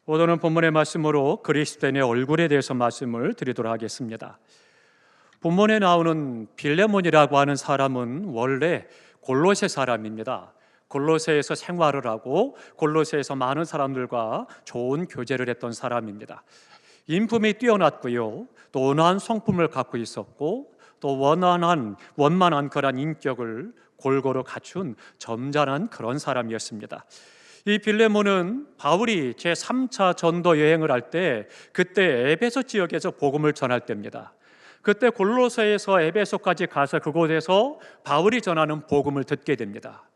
오늘은 본문의 말씀으로 그리스도인의 얼굴에 대해서 말씀을 드리도록 하겠습니다. 본문에 나오는 빌레몬이라고 하는 사람은 원래 골로새 사람입니다. 골로새에서 생활을 하고 골로새에서 많은 사람들과 좋은 교제를 했던 사람입니다. 인품이 뛰어났고요, 또 온화한 성품을 갖고 있었고, 또 원만한 그런 인격을 골고루 갖춘 점잖은 그런 사람이었습니다. 이 빌레몬은 바울이 제3차 전도 여행을 할 때, 그때 에베소 지역에서 복음을 전할 때입니다. 그때 골로새에서 에베소까지 가서 그곳에서 바울이 전하는 복음을 듣게 됩니다.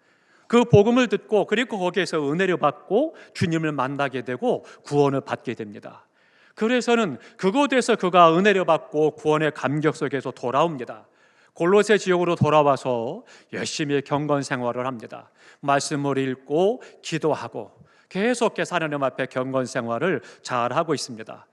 그 복음을 듣고, 그리고 거기에서 은혜를 받고 주님을 만나게 되고 구원을 받게 됩니다. 그래서는 그곳에서 그가 은혜를 받고 구원의 감격 속에서 돌아옵니다. 골로새 지역으로 돌아와서 열심히 경건 생활을 합니다. 말씀을 읽고 기도하고 계속해서 하나님 앞에 경건 생활을 잘 하고 있습니다.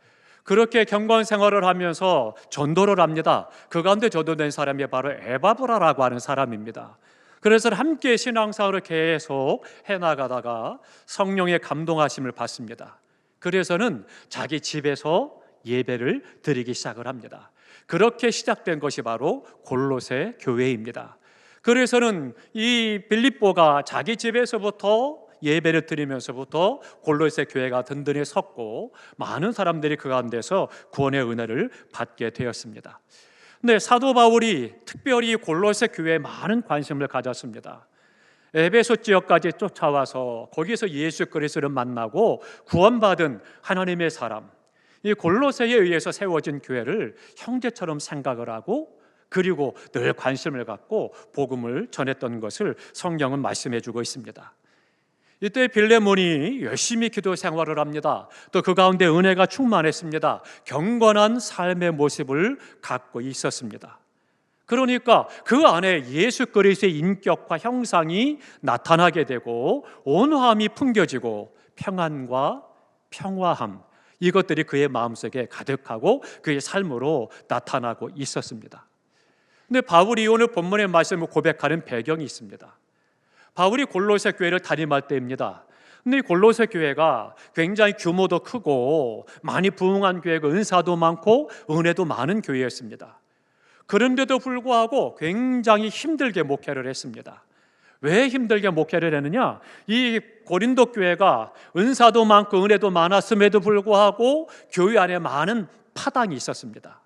그렇게 경건 생활을 하면서 전도를 합니다. 그 가운데 전도된 사람이 바로 에바브라라고 하는 사람입니다. 그래서 함께 신앙생활을 계속 해나가다가 성령의 감동하심을 받습니다. 그래서는 자기 집에서 예배를 드리기 시작을 합니다. 그렇게 시작된 것이 바로 골로새 교회입니다. 그래서는 이 빌립보가 자기 집에서부터 예배를 드리면서부터 골로새 교회가 든든히 섰고, 많은 사람들이 그 가운데서 구원의 은혜를 받게 되었습니다. 근데 사도 바울이 특별히 골로새 교회에 많은 관심을 가졌습니다. 에베소 지역까지 쫓아와서 거기서 예수 그리스도를 만나고 구원받은 하나님의 사람, 이 골로새에 의해서 세워진 교회를 형제처럼 생각을 하고, 그리고 늘 관심을 갖고 복음을 전했던 것을 성경은 말씀해 주고 있습니다. 이때 빌레몬이 열심히 기도 생활을 합니다. 또 그 가운데 은혜가 충만했습니다. 경건한 삶의 모습을 갖고 있었습니다. 그러니까 그 안에 예수 그리스도의 인격과 형상이 나타나게 되고, 온화함이 풍겨지고 평안과 평화함, 이것들이 그의 마음속에 가득하고 그의 삶으로 나타나고 있었습니다. 근데 바울이 오늘 본문의 말씀을 고백하는 배경이 있습니다. 바울이 골로새 교회를 담임할 때입니다. 근데 이 골로새 교회가 굉장히 규모도 크고 많이 부흥한 교회고 은사도 많고 은혜도 많은 교회였습니다. 그런데도 불구하고 굉장히 힘들게 목회를 했습니다. 왜 힘들게 목회를 했느냐? 이 고린도 교회가 은사도 많고 은혜도 많았음에도 불구하고 교회 안에 많은 파당이 있었습니다.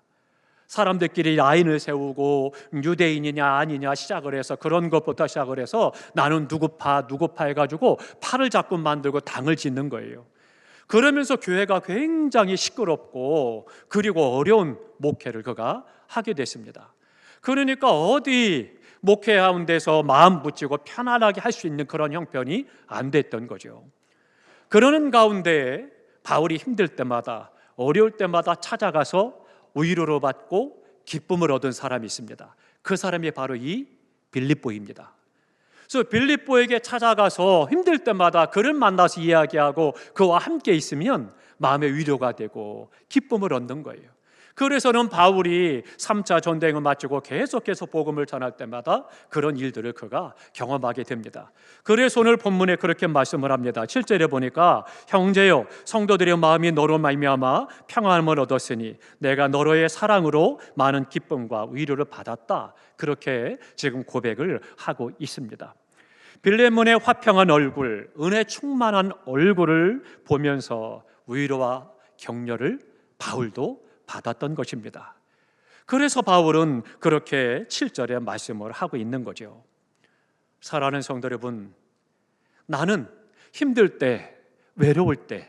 사람들끼리 라인을 세우고 유대인이냐 아니냐 시작을 해서, 그런 것부터 시작을 해서 나는 누구 파 해가지고 파를 자꾸 만들고 당을 짓는 거예요. 그러면서 교회가 굉장히 시끄럽고 그리고 어려운 목회를 그가 하게 됐습니다. 그러니까 어디 목회하는 데서 마음 붙이고 편안하게 할 수 있는 그런 형편이 안 됐던 거죠. 그러는 가운데 바울이 힘들 때마다, 어려울 때마다 찾아가서 위로를 받고 기쁨을 얻은 사람이 있습니다. 그 사람이 바로 이 빌립보입니다. 그래서 빌립보에게 찾아가서 힘들 때마다 그를 만나서 이야기하고 그와 함께 있으면 마음의 위로가 되고 기쁨을 얻는 거예요. 그래서는 바울이 3차 전쟁을 마치고 계속해서 복음을 전할 때마다 그런 일들을 그가 경험하게 됩니다. 그래서 오늘 본문에 그렇게 말씀을 합니다. 7절에 보니까 형제여, 성도들의 마음이 너로 말미암아 평안함을 얻었으니 내가 너로의 사랑으로 많은 기쁨과 위로를 받았다. 그렇게 지금 고백을 하고 있습니다. 빌레몬의 화평한 얼굴, 은혜 충만한 얼굴을 보면서 위로와 격려를 바울도 받았던 것입니다. 그래서 바울은 그렇게 7절에 말씀을 하고 있는 거죠. 사랑하는 성도 여러분, 나는 힘들 때, 외로울 때,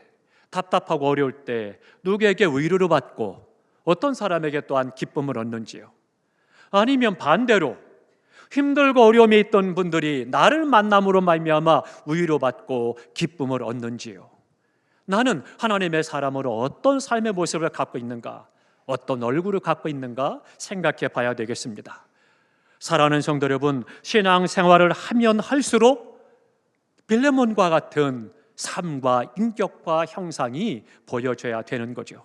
답답하고 어려울 때 누구에게 위로를 받고 어떤 사람에게 또한 기쁨을 얻는지요? 아니면 반대로 힘들고 어려움에 있던 분들이 나를 만남으로 말미암아 위로받고 기쁨을 얻는지요? 나는 하나님의 사람으로 어떤 삶의 모습을 갖고 있는가, 어떤 얼굴을 갖고 있는가 생각해 봐야 되겠습니다. 사랑하는 성도 여러분, 신앙생활을 하면 할수록 빌레몬과 같은 삶과 인격과 형상이 보여져야 되는 거죠.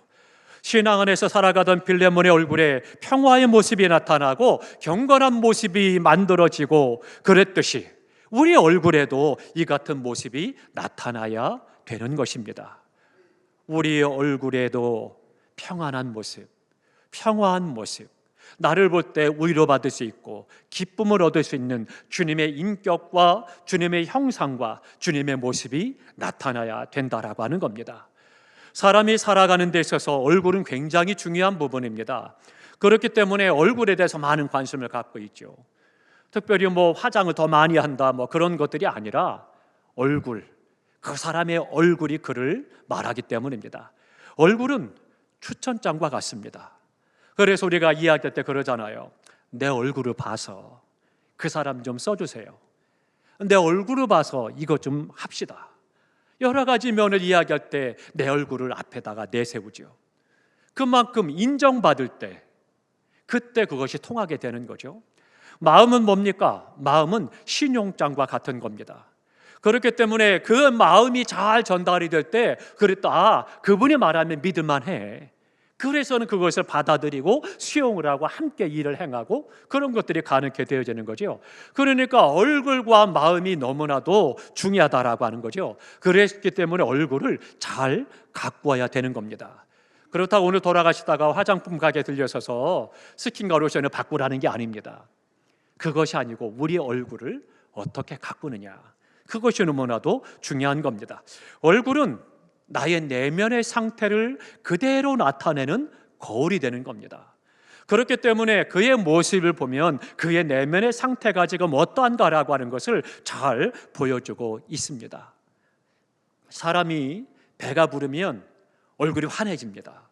신앙 안에서 살아가던 빌레몬의 얼굴에 평화의 모습이 나타나고 경건한 모습이 만들어지고, 그랬듯이 우리 얼굴에도 이 같은 모습이 나타나야 되는 것입니다. 우리의 얼굴에도 평안한 모습, 평화한 모습, 나를 볼 때 위로받을 수 있고 기쁨을 얻을 수 있는 주님의 인격과 주님의 형상과 주님의 모습이 나타나야 된다라고 하는 겁니다. 사람이 살아가는 데 있어서 얼굴은 굉장히 중요한 부분입니다. 그렇기 때문에 얼굴에 대해서 많은 관심을 갖고 있죠. 특별히 화장을 더 많이 한다 그런 것들이 아니라 얼굴, 그 사람의 얼굴이 그를 말하기 때문입니다. 얼굴은 추천장과 같습니다. 그래서 우리가 이야기할 때 그러잖아요. 내 얼굴을 봐서 그 사람 좀 써주세요. 내 얼굴을 봐서 이것 좀 합시다. 여러 가지 면을 이야기할 때 내 얼굴을 앞에다가 내세우죠. 그만큼 인정받을 때 그때 그것이 통하게 되는 거죠. 마음은 뭡니까? 마음은 신용장과 같은 겁니다. 그렇기 때문에 그 마음이 잘 전달이 될 때 그랬다, 그분이 말하면 믿을만해. 그래서는 그것을 받아들이고 수용을 하고 함께 일을 행하고 그런 것들이 가능하게 되어지는 거죠. 그러니까 얼굴과 마음이 너무나도 중요하다라고 하는 거죠. 그랬기 때문에 얼굴을 잘 가꾸어야 되는 겁니다. 그렇다고 오늘 돌아가시다가 화장품 가게 들려서서 스킨과 로션을 바꾸라는 게 아닙니다. 그것이 아니고 우리 얼굴을 어떻게 가꾸느냐, 그것이 너무나도 중요한 겁니다. 얼굴은 나의 내면의 상태를 그대로 나타내는 거울이 되는 겁니다. 그렇기 때문에 그의 모습을 보면 그의 내면의 상태가 지금 어떠한가라고 하는 것을 잘 보여주고 있습니다. 사람이 배가 부르면 얼굴이 환해집니다.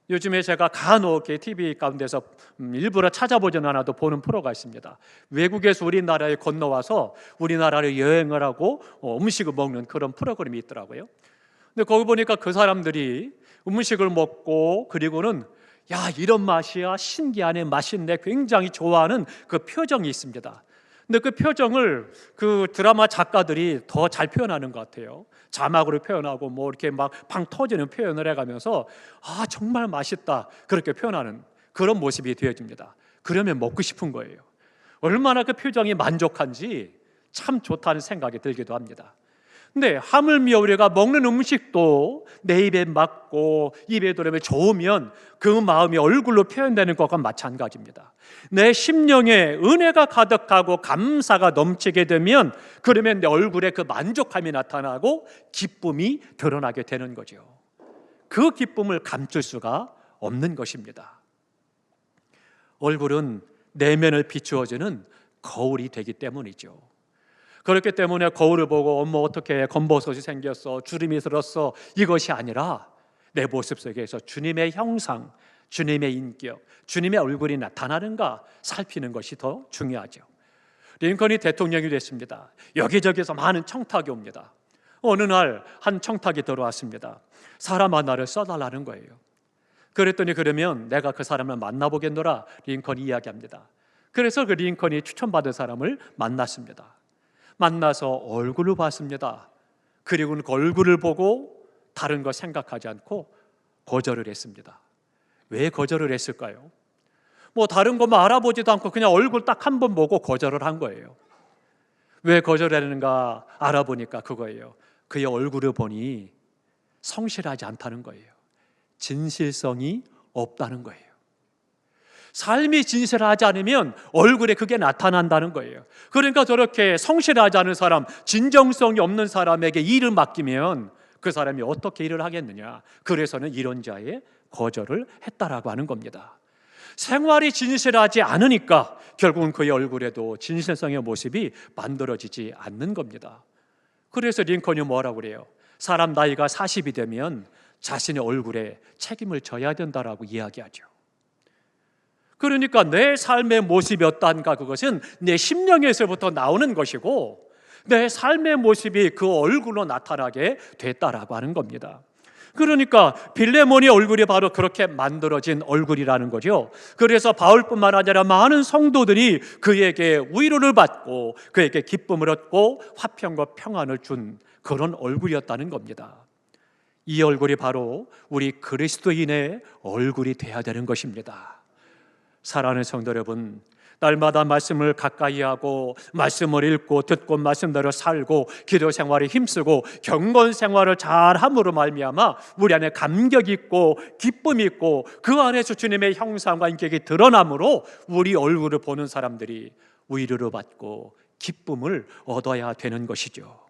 요즘에 제가 간혹 TV 가운데서 일부러 찾아보지는 않아도 보는 프로가 있습니다. 외국에서 우리나라에 건너와서 우리나라를 여행을 하고 음식을 먹는 그런 프로그램이 있더라고요. 근데 거기 보니까 그 사람들이 음식을 먹고 그리고는 야, 이런 맛이야, 신기하네, 맛있네, 굉장히 좋아하는 그 표정이 있습니다. 근데 그 표정을 그 드라마 작가들이 더 잘 표현하는 것 같아요. 자막으로 표현하고 이렇게 막 팡 터지는 표현을 해가면서 아, 정말 맛있다, 그렇게 표현하는 그런 모습이 되어집니다. 그러면 먹고 싶은 거예요. 얼마나 그 표정이 만족한지 참 좋다는 생각이 들기도 합니다. 근데 하물며 우리가 먹는 음식도 내 입에 맞고 입에 들어오면 좋으면 그 마음이 얼굴로 표현되는 것과 마찬가지입니다. 내 심령에 은혜가 가득하고 감사가 넘치게 되면 그러면 내 얼굴에 그 만족함이 나타나고 기쁨이 드러나게 되는 거죠. 그 기쁨을 감출 수가 없는 것입니다. 얼굴은 내면을 비추어주는 거울이 되기 때문이죠. 그렇기 때문에 거울을 보고 어머 어떻게 검버섯이 생겼어, 주름이 들었어, 이것이 아니라 내 모습 속에서 주님의 형상, 주님의 인격, 주님의 얼굴이 나타나는가 살피는 것이 더 중요하죠. 링컨이 대통령이 됐습니다. 여기저기서 많은 청탁이 옵니다. 어느 날 한 청탁이 들어왔습니다. 사람 하나를 써달라는 거예요. 그랬더니 그러면 내가 그 사람을 만나보겠노라 링컨이 이야기합니다. 그래서 그 링컨이 추천받은 사람을 만났습니다. 만나서 얼굴을 봤습니다. 그리고는 그 얼굴을 보고 다른 거 생각하지 않고 거절을 했습니다. 왜 거절을 했을까요? 다른 거 알아보지도 않고 그냥 얼굴 딱 한 번 보고 거절을 한 거예요. 왜 거절했는가 알아보니까 그거예요. 그의 얼굴을 보니 성실하지 않다는 거예요. 진실성이 없다는 거예요. 삶이 진실하지 않으면 얼굴에 그게 나타난다는 거예요. 그러니까 저렇게 성실하지 않은 사람, 진정성이 없는 사람에게 일을 맡기면 그 사람이 어떻게 일을 하겠느냐. 그래서는 이런 자에 거절을 했다라고 하는 겁니다. 생활이 진실하지 않으니까 결국은 그의 얼굴에도 진실성의 모습이 만들어지지 않는 겁니다. 그래서 링컨이 뭐라고 그래요? 사람 나이가 40이 되면 자신의 얼굴에 책임을 져야 된다라고 이야기하죠. 그러니까 내 삶의 모습이 어떠한가, 그것은 내 심령에서부터 나오는 것이고 내 삶의 모습이 그 얼굴로 나타나게 됐다라고 하는 겁니다. 그러니까 빌레몬의 얼굴이 바로 그렇게 만들어진 얼굴이라는 거죠. 그래서 바울뿐만 아니라 많은 성도들이 그에게 위로를 받고 그에게 기쁨을 얻고 화평과 평안을 준 그런 얼굴이었다는 겁니다. 이 얼굴이 바로 우리 그리스도인의 얼굴이 되어야 되는 것입니다. 사랑하는 성도 여러분, 날마다 말씀을 가까이 하고 말씀을 읽고 듣고 말씀대로 살고 기도 생활에 힘쓰고 경건 생활을 잘함으로 말미암아 우리 안에 감격 있고 기쁨 있고 그 안에서 주님의 형상과 인격이 드러나므로 우리 얼굴을 보는 사람들이 위로를 받고 기쁨을 얻어야 되는 것이죠.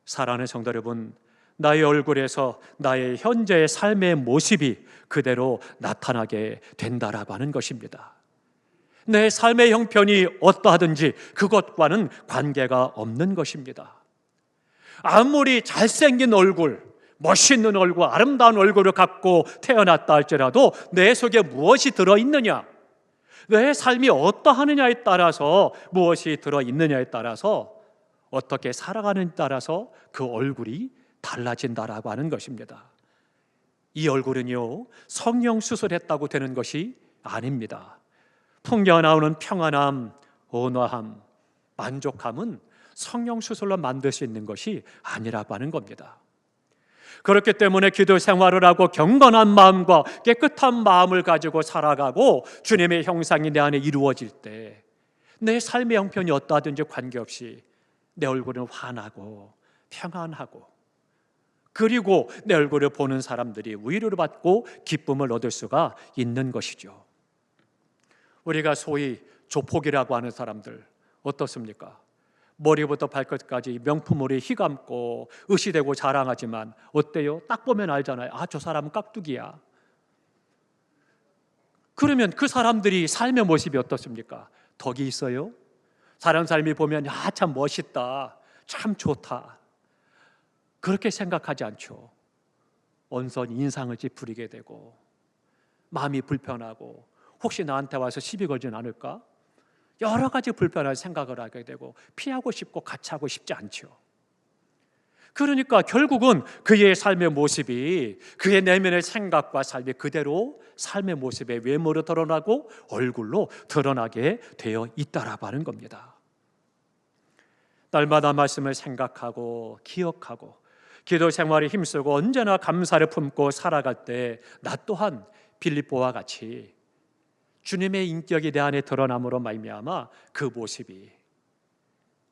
사랑하는 성도 여러분, 나의 얼굴에서 나의 현재의 삶의 모습이 그대로 나타나게 된다라고 하는 것입니다. 내 삶의 형편이 어떠하든지 그것과는 관계가 없는 것입니다. 아무리 잘생긴 얼굴, 멋있는 얼굴, 아름다운 얼굴을 갖고 태어났다 할지라도 내 속에 무엇이 들어있느냐, 내 삶이 어떠하느냐에 따라서, 무엇이 들어있느냐에 따라서, 어떻게 살아가느냐에 따라서 그 얼굴이 달라진다라고 하는 것입니다. 이 얼굴은요, 성형 수술했다고 되는 것이 아닙니다. 풍겨 나오는 평안함, 온화함, 만족함은 성형 수술로 만들 수 있는 것이 아니라고 하는 겁니다. 그렇기 때문에 기도 생활을 하고 경건한 마음과 깨끗한 마음을 가지고 살아가고 주님의 형상이 내 안에 이루어질 때 내 삶의 형편이 어떠하든지 관계없이 내 얼굴은 환하고 평안하고, 그리고 내 얼굴을 보는 사람들이 위로를 받고 기쁨을 얻을 수가 있는 것이죠. 우리가 소위 조폭이라고 하는 사람들 어떻습니까? 머리부터 발끝까지 명품으로 휘감고 의시되고 자랑하지만 어때요? 딱 보면 알잖아요. 아, 저 사람은 깍두기야. 그러면 그 사람들이 삶의 모습이 어떻습니까? 덕이 있어요? 다른 사람이 보면 야, 참 멋있다, 참 좋다, 그렇게 생각하지 않죠. 온선 인상을 찌푸리게 되고 마음이 불편하고 혹시 나한테 와서 시비 걸진 않을까? 여러 가지 불편한 생각을 하게 되고 피하고 싶고 같이 하고 싶지 않죠. 그러니까 결국은 그의 삶의 모습이 그의 내면의 생각과 삶이 그대로 삶의 모습에 외모로 드러나고 얼굴로 드러나게 되어 있다라고 하는 겁니다. 날마다 말씀을 생각하고 기억하고 기도 생활에 힘쓰고 언제나 감사를 품고 살아갈 때 나 또한 빌립보와 같이 주님의 인격이 내 안에 드러남으로 말미암아 그 모습이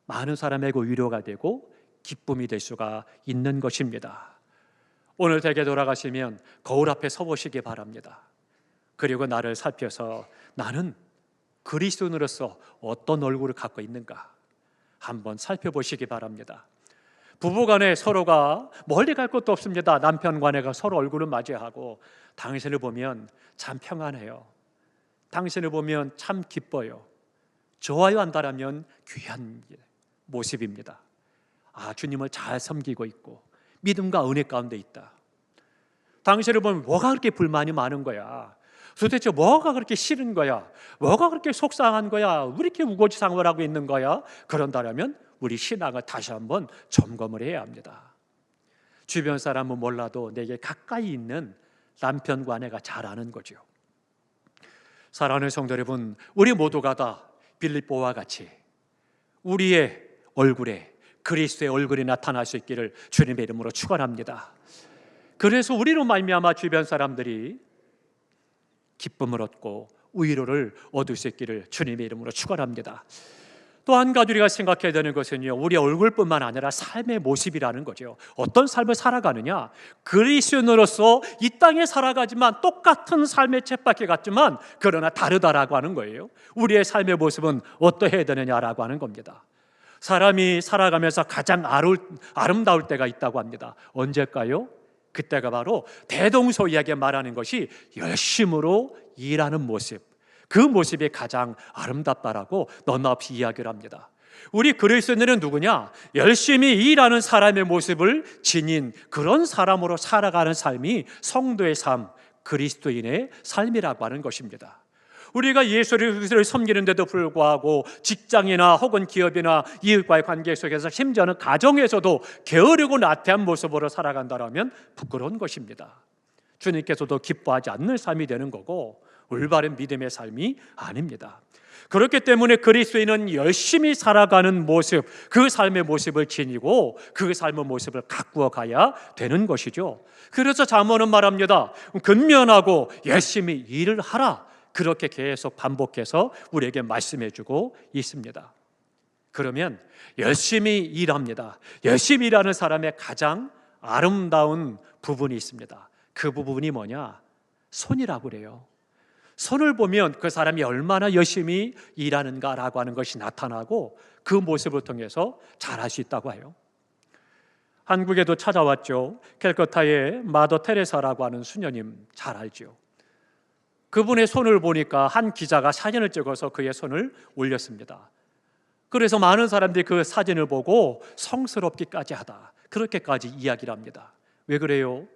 많은 사람에게 위로가 되고 기쁨이 될 수가 있는 것입니다. 오늘 댁에 돌아가시면 거울 앞에 서보시기 바랍니다. 그리고 나를 살펴서 나는 그리스도인으로서 어떤 얼굴을 갖고 있는가 한번 살펴보시기 바랍니다. 부부간에 서로가 멀리 갈 것도 없습니다. 남편간에 서로 얼굴을 맞이하고 당신을 보면 참 평안해요, 당신을 보면 참 기뻐요, 좋아요 한다라면 귀한 모습입니다. 아, 주님을 잘 섬기고 있고 믿음과 은혜 가운데 있다. 당신을 보면 뭐가 그렇게 불만이 많은 거야? 도대체 뭐가 그렇게 싫은 거야? 뭐가 그렇게 속상한 거야? 왜 이렇게 우거지상을 하고 있는 거야? 그런다면 우리 신앙을 다시 한번 점검을 해야 합니다. 주변 사람은 몰라도 내게 가까이 있는 남편과 아내가 잘 아는 거죠. 사랑하는 성도 여러분, 우리 모두가 다 빌립보와 같이 우리의 얼굴에 그리스도의 얼굴이 나타날 수 있기를 주님의 이름으로 축원합니다. 그래서 우리로 말미암아 주변 사람들이 기쁨을 얻고 위로를 얻을 수 있기를 주님의 이름으로 축원합니다. 또 한 가지 우리가 생각해야 되는 것은요, 우리 얼굴뿐만 아니라 삶의 모습이라는 거죠. 어떤 삶을 살아가느냐, 그리스도인으로서 이 땅에 살아가지만 똑같은 삶의 쳇바퀴 같지만 그러나 다르다라고 하는 거예요. 우리의 삶의 모습은 어떠해야 되느냐라고 하는 겁니다. 사람이 살아가면서 가장 아름다울 때가 있다고 합니다. 언제일까요? 그때가 바로 대동소이하게 말하는 것이 열심으로 일하는 모습, 그 모습이 가장 아름답다라고 너나없이 이야기를 합니다. 우리 그리스도인은 누구냐? 열심히 일하는 사람의 모습을 지닌 그런 사람으로 살아가는 삶이 성도의 삶, 그리스도인의 삶이라고 하는 것입니다. 우리가 예수를 섬기는데도 불구하고 직장이나 혹은 기업이나 이웃과의 관계 속에서 심지어는 가정에서도 게으르고 나태한 모습으로 살아간다면 부끄러운 것입니다. 주님께서도 기뻐하지 않는 삶이 되는 거고 올바른 믿음의 삶이 아닙니다. 그렇기 때문에 그리스도인은 열심히 살아가는 모습, 그 삶의 모습을 지니고 그 삶의 모습을 가꾸어 가야 되는 것이죠. 그래서 잠언은 말합니다. 근면하고 열심히 일을 하라. 그렇게 계속 반복해서 우리에게 말씀해주고 있습니다. 그러면 열심히 일합니다. 열심히 일하는 사람의 가장 아름다운 부분이 있습니다. 그 부분이 뭐냐? 손이라고 그래요. 손을 보면 그 사람이 얼마나 열심히 일하는가라고 하는 것이 나타나고 그 모습을 통해서 잘 알 수 있다고 해요. 한국에도 찾아왔죠. 캘커타의 마더 테레사라고 하는 수녀님 잘 알죠. 그분의 손을 보니까 한 기자가 사진을 찍어서 그의 손을 올렸습니다. 그래서 많은 사람들이 그 사진을 보고 성스럽기까지 하다, 그렇게까지 이야기를 합니다. 왜 그래요?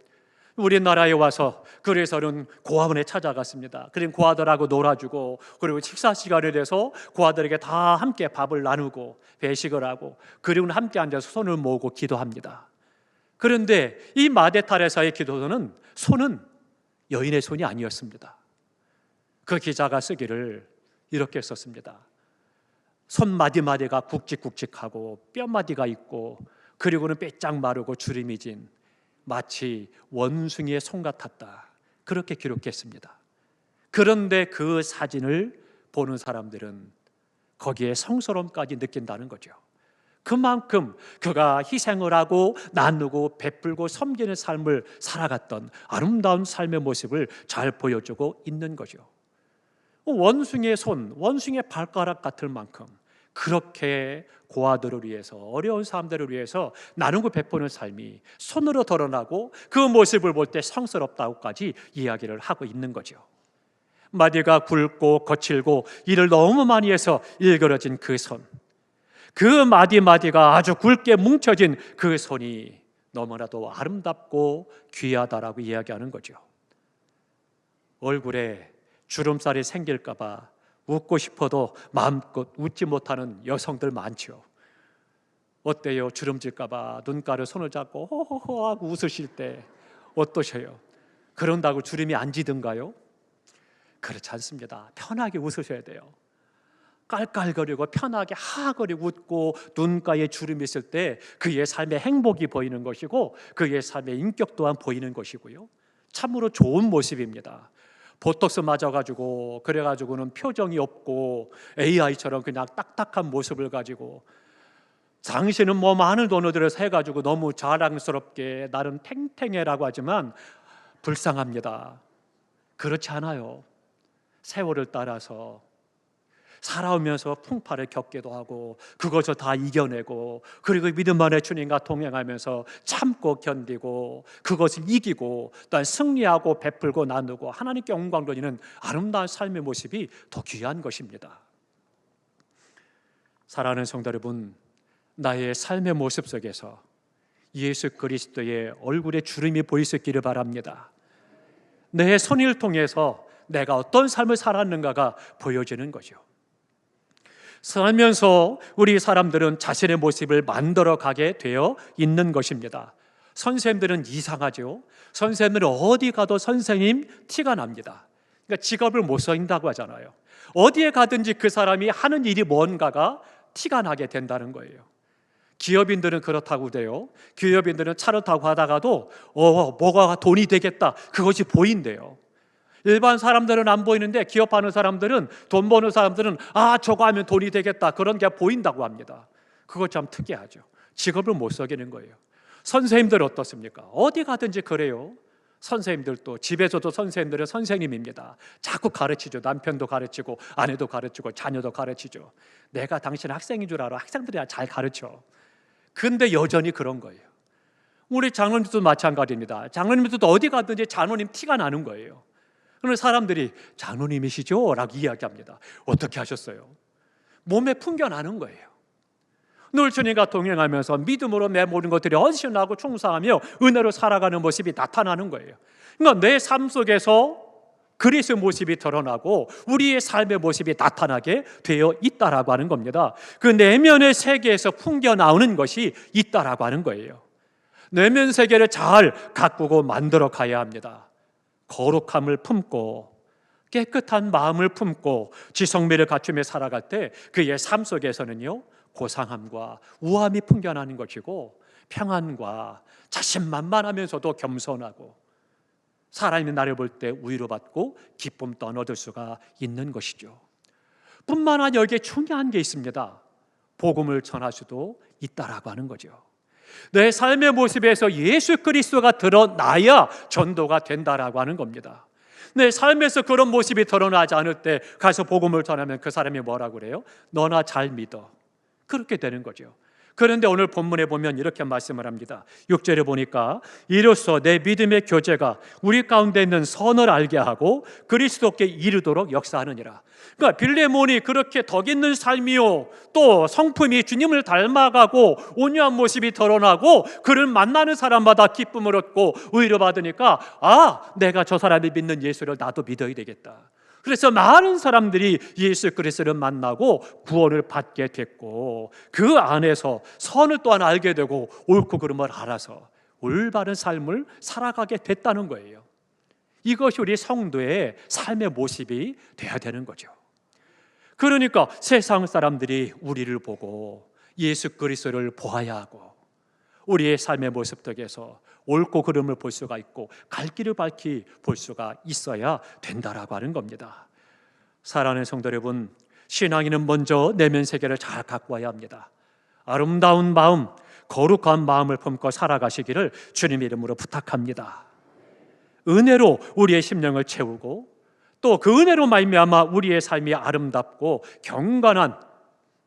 우리나라에 와서 그래서는 고아원에 찾아갔습니다. 그럼 고아들하고 놀아주고, 그리고 식사 시간에 대해서 고아들에게 다 함께 밥을 나누고 배식을 하고, 그리고는 함께 앉아서 손을 모으고 기도합니다. 그런데 이 마대 테레사의 기도는 손은 여인의 손이 아니었습니다. 그 기자가 쓰기를 이렇게 썼습니다. 손마디마디가 굵직굵직하고 뼈마디가 있고, 그리고는 빼짝 마르고 주름이 진 마치 원숭이의 손 같았다, 그렇게 기록했습니다. 그런데 그 사진을 보는 사람들은 거기에 성스러움까지 느낀다는 거죠. 그만큼 그가 희생을 하고 나누고 베풀고 섬기는 삶을 살아갔던 아름다운 삶의 모습을 잘 보여주고 있는 거죠. 원숭이의 손, 원숭이의 발가락 같을 만큼 그렇게 고아들을 위해서, 어려운 사람들을 위해서 나누고 베푸는 삶이 손으로 드러나고 그 모습을 볼 때 성스럽다고까지 이야기를 하고 있는 거죠. 마디가 굵고 거칠고 일을 너무 많이 해서 일그러진 그 손, 그 마디마디가 아주 굵게 뭉쳐진 그 손이 너무나도 아름답고 귀하다라고 이야기하는 거죠. 얼굴에 주름살이 생길까 봐 웃고 싶어도 마음껏 웃지 못하는 여성들 많죠. 어때요? 주름질까 봐 눈가를 손을 잡고 호호호 하고 웃으실 때 어떠셔요? 그런다고 주름이 안 지든가요? 그렇지 않습니다. 편하게 웃으셔야 돼요. 깔깔거리고 편하게 하하거리고 웃고 눈가에 주름이 있을 때 그의 삶의 행복이 보이는 것이고, 그의 삶의 인격 또한 보이는 것이고요. 참으로 좋은 모습입니다. 보톡스 맞아가지고 그래가지고는 표정이 없고 AI처럼 그냥 딱딱한 모습을 가지고 당신은 뭐 많은 돈을 들여서 해가지고 너무 자랑스럽게 나는 탱탱해라고 하지만 불쌍합니다. 그렇지 않아요. 세월을 따라서 살아오면서 풍파를 겪기도 하고 그것을 다 이겨내고, 그리고 믿음 안에 주님과 동행하면서 참고 견디고 그것을 이기고 또한 승리하고 베풀고 나누고 하나님께 영광 돌리는 아름다운 삶의 모습이 더 귀한 것입니다. 사랑하는 성도 여러분, 나의 삶의 모습 속에서 예수 그리스도의 얼굴에 주름이 보일 수 있기를 바랍니다. 내 손을 통해서 내가 어떤 삶을 살았는가가 보여지는 거죠. 살면서 우리 사람들은 자신의 모습을 만들어가게 되어 있는 것입니다. 선생님들은 이상하죠. 선생님들은 어디 가도 선생님 티가 납니다. 그러니까 직업을 못 써인다고 하잖아요. 어디에 가든지 그 사람이 하는 일이 뭔가가 티가 나게 된다는 거예요. 기업인들은 그렇다고 돼요. 기업인들은 차를 타고 가다가도 뭐가 돈이 되겠다, 그것이 보인대요. 일반 사람들은 안 보이는데 기업하는 사람들은, 돈 버는 사람들은 저거 하면 돈이 되겠다, 그런 게 보인다고 합니다. 그거 참 특이하죠. 직업을 못 써기는 거예요. 선생님들 어떻습니까? 어디 가든지 그래요. 선생님들도, 집에서도 선생님들은 선생님입니다. 자꾸 가르치죠. 남편도 가르치고 아내도 가르치고 자녀도 가르치죠. 내가 당신 학생인 줄 알아. 학생들이 잘 가르쳐. 근데 여전히 그런 거예요. 우리 장로님도 마찬가지입니다. 장로님들도 어디 가든지 장로님 티가 나는 거예요. 그러면 사람들이 장로님이시죠? 라고 이야기합니다. 어떻게 하셨어요? 몸에 풍겨나는 거예요. 늘 주님과 동행하면서 믿음으로 내 모든 것들이 헌신하고 충성하며 은혜로 살아가는 모습이 나타나는 거예요. 그러니까 내 삶 속에서 그리스도의 모습이 드러나고 우리의 삶의 모습이 나타나게 되어 있다라고 하는 겁니다. 그 내면의 세계에서 풍겨나오는 것이 있다라고 하는 거예요. 내면 세계를 잘 가꾸고 만들어 가야 합니다. 거룩함을 품고 깨끗한 마음을 품고 지성미를 갖추며 살아갈 때 그의 삶 속에서는요, 고상함과 우함이 풍겨나는 것이고 평안과 자신만만하면서도 겸손하고 사람이 나를 볼 때 위로받고 기쁨 또한 얻을 수가 있는 것이죠. 뿐만 아니라 여기에 중요한 게 있습니다. 복음을 전할 수도 있다라고 하는 거죠. 내 삶의 모습에서 예수 그리스도가 드러나야 전도가 된다라고 하는 겁니다. 내 삶에서 그런 모습이 드러나지 않을 때 가서 복음을 전하면 그 사람이 뭐라고 그래요? 너나 잘 믿어. 그렇게 되는 거죠. 그런데 오늘 본문에 보면 이렇게 말씀을 합니다. 6절에 보니까 이로써 내 믿음의 교제가 우리 가운데 있는 선을 알게 하고 그리스도께 이르도록 역사하느니라. 그러니까 빌레몬이 그렇게 덕 있는 삶이요, 또 성품이 주님을 닮아가고 온유한 모습이 드러나고 그를 만나는 사람마다 기쁨을 얻고 위로받으니까 내가 저 사람이 믿는 예수를 나도 믿어야 되겠다. 그래서 많은 사람들이 예수 그리스도를 만나고 구원을 받게 됐고 그 안에서 선을 또한 알게 되고 옳고 그름을 알아서 올바른 삶을 살아가게 됐다는 거예요. 이것이 우리 성도의 삶의 모습이 돼야 되는 거죠. 그러니까 세상 사람들이 우리를 보고 예수 그리스도를 보아야 하고 우리의 삶의 모습 속에서 옳고 그름을 볼 수가 있고 갈 길을 밝히 볼 수가 있어야 된다라고 하는 겁니다. 사랑하는 성도 여러분, 신앙인은 먼저 내면 세계를 잘 갖고 와야 합니다. 아름다운 마음, 거룩한 마음을 품고 살아가시기를 주님의 이름으로 부탁합니다. 은혜로 우리의 심령을 채우고 또 그 은혜로 말미암아 우리의 삶이 아름답고 경건한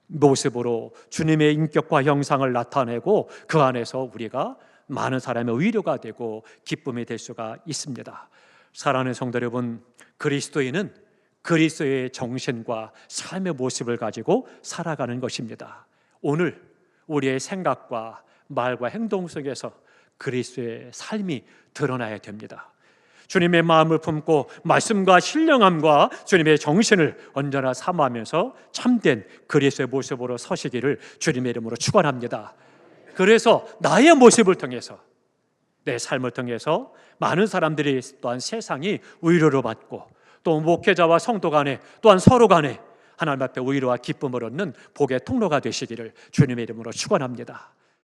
모습으로 주님의 인격과 형상을 나타내고 그 안에서 우리가 많은 사람의 위로가 되고 기쁨이 될 수가 있습니다. 사랑하는 성도 여러분, 그리스도인은 그리스도의 정신과 삶의 모습을 가지고 살아가는 것입니다. 오늘 우리의 생각과 말과 행동 속에서 그리스도의 삶이 드러나야 됩니다. 주님의 마음을 품고 말씀과 신령함과 주님의 정신을 언제나 사모하면서 참된 그리스도의 모습으로 서시기를 주님의 이름으로 축원합니다. 그래서 나의 모습을 통해서 내 삶을 통해서 많은 사람들이 또한 세상이 위로를 받고 또 목회자와 성도 간에 또한 서로 간에 하나님 앞에 위로와 기쁨을 얻는 복의 통로가 되시기를 주님의 이름으로 축원합니다.